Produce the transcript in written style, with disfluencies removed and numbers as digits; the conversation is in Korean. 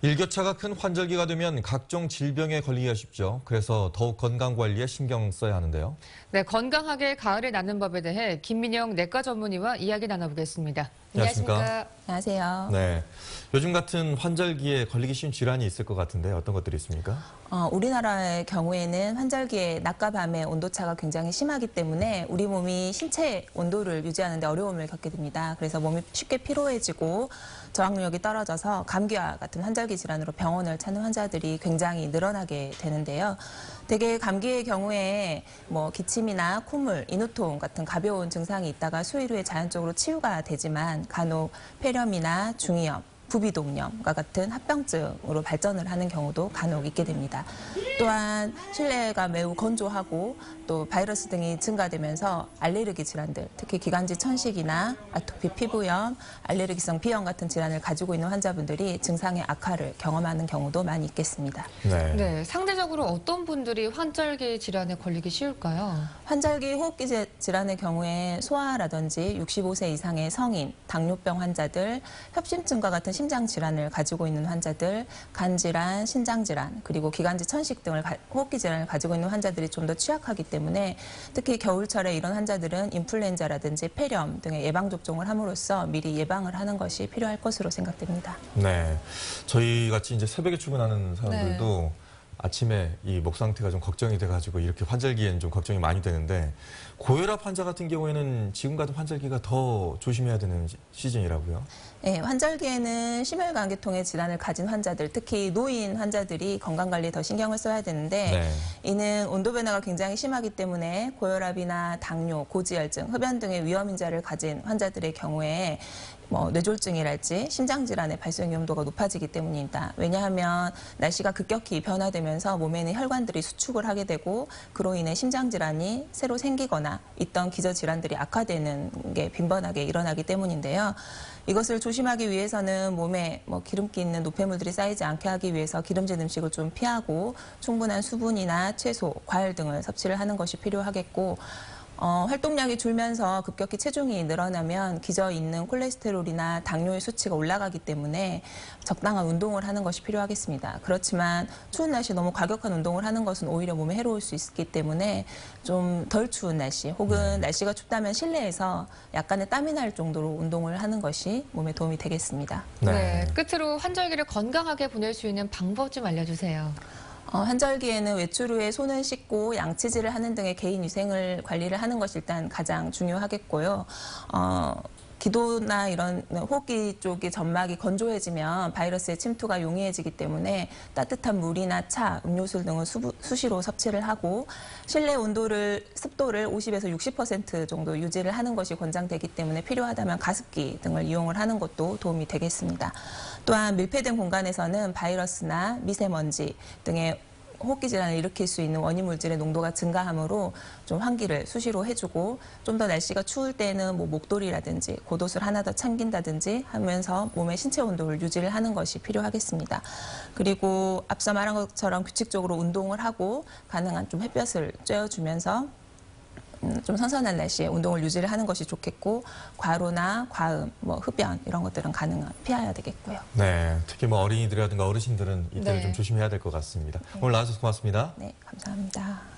일교차가 큰 환절기가 되면 각종 질병에 걸리기가 쉽죠. 그래서 더욱 건강관리에 신경 써야 하는데요. 네, 건강하게 가을을 나는 법에 대해 김민영 내과 전문의와 이야기 나눠보겠습니다. 안녕하십니까? 안녕하세요. 네, 요즘 같은 환절기에 걸리기 쉬운 질환이 있을 것 같은데 어떤 것들이 있습니까? 우리나라의 경우에는 환절기에 낮과 밤의 온도차가 굉장히 심하기 때문에 우리 몸이 신체 온도를 유지하는 데 어려움을 겪게 됩니다. 그래서 몸이 쉽게 피로해지고 저항력이 떨어져서 감기와 같은 환절기 질환으로 병원을 찾는 환자들이 굉장히 늘어나게 되는데요. 대개 감기의 경우에 기침이나 콧물, 인후통 같은 가벼운 증상이 있다가 수일 후에 자연적으로 치유가 되지만 간혹 폐렴이나 중이염, 부비동염과 같은 합병증으로 발전을 하는 경우도 간혹 있게 됩니다. 또한 실내가 매우 건조하고 또 바이러스 등이 증가되면서 알레르기 질환들, 특히 기관지 천식이나 아토피 피부염, 알레르기성 비염 같은 질환을 가지고 있는 환자분들이 증상의 악화를 경험하는 경우도 많이 있겠습니다. 네, 상대적으로 어떤 분들이 환절기 질환에 걸리기 쉬울까요? 환절기 호흡기 질환의 경우에 소아라든지 65세 이상의 성인, 당뇨병 환자들, 협심증과 같은 심장 질환을 가지고 있는 환자들, 간 질환, 신장 질환, 그리고 기관지 천식 등을 호흡기 질환을 가지고 있는 환자들이 좀 더 취약하기 때문에 특히 겨울철에 이런 환자들은 인플루엔자라든지 폐렴 등의 예방 접종을 함으로써 미리 예방을 하는 것이 필요할 것으로 생각됩니다. 네, 저희 같이 이제 새벽에 출근하는 사람들도 아침에 이 목 상태가 좀 걱정이 돼가지고 이렇게 환절기엔 좀 걱정이 많이 되는데 고혈압 환자 같은 경우에는 지금 같은 환절기가 더 조심해야 되는 시즌이라고요? 네, 환절기에는 심혈관계통의 질환을 가진 환자들, 특히 노인 환자들이 건강관리에 더 신경을 써야 되는데 이는 온도 변화가 굉장히 심하기 때문에 고혈압이나 당뇨, 고지혈증, 흡연 등의 위험인자를 가진 환자들의 경우에 뇌졸중이랄지 심장질환의 발생 위험도가 높아지기 때문입니다. 왜냐하면 날씨가 급격히 변화되면서 몸에 있는 혈관들이 수축을 하게 되고 그로 인해 심장질환이 새로 생기거나 있던 기저질환들이 악화되는 게 빈번하게 일어나기 때문인데요. 이것을 조심하기 위해서는 몸에 기름기 있는 노폐물들이 쌓이지 않게 하기 위해서 기름진 음식을 좀 피하고 충분한 수분이나 채소, 과일 등을 섭취를 하는 것이 필요하겠고 활동량이 줄면서 급격히 체중이 늘어나면 기저 있는 콜레스테롤이나 당뇨의 수치가 올라가기 때문에 적당한 운동을 하는 것이 필요하겠습니다. 그렇지만 추운 날씨 너무 과격한 운동을 하는 것은 오히려 몸에 해로울 수 있기 때문에 좀 덜 추운 날씨 혹은 날씨가 춥다면 실내에서 약간의 땀이 날 정도로 운동을 하는 것이 몸에 도움이 되겠습니다. 네, 끝으로 환절기를 건강하게 보낼 수 있는 방법 좀 알려주세요. 환절기에는 외출 후에 손을 씻고 양치질을 하는 등의 개인 위생을 관리를 하는 것이 일단 가장 중요하겠고요. 기도나 이런 호흡기 쪽의 점막이 건조해지면 바이러스의 침투가 용이해지기 때문에 따뜻한 물이나 차, 음료수 등을 수시로 섭취를 하고 실내 온도를, 습도를 50에서 60% 정도 유지를 하는 것이 권장되기 때문에 필요하다면 가습기 등을 이용을 하는 것도 도움이 되겠습니다. 또한 밀폐된 공간에서는 바이러스나 미세먼지 등의 호흡기 질환을 일으킬 수 있는 원인 물질의 농도가 증가하므로 좀 환기를 수시로 해주고 좀 더 날씨가 추울 때는 목도리라든지 겉옷을 하나 더 챙긴다든지 하면서 몸의 신체 온도를 유지를 하는 것이 필요하겠습니다. 그리고 앞서 말한 것처럼 규칙적으로 운동을 하고 가능한 좀 햇볕을 쬐어주면서 좀 선선한 날씨에 운동을 유지를 하는 것이 좋겠고 과로나 과음, 흡연 이런 것들은 가능한 피해야 되겠고요. 네, 특히 어린이들이라든가 어르신들은 이때를 좀 조심해야 될 것 같습니다. 오늘 나와주셔서 고맙습니다. 네, 감사합니다.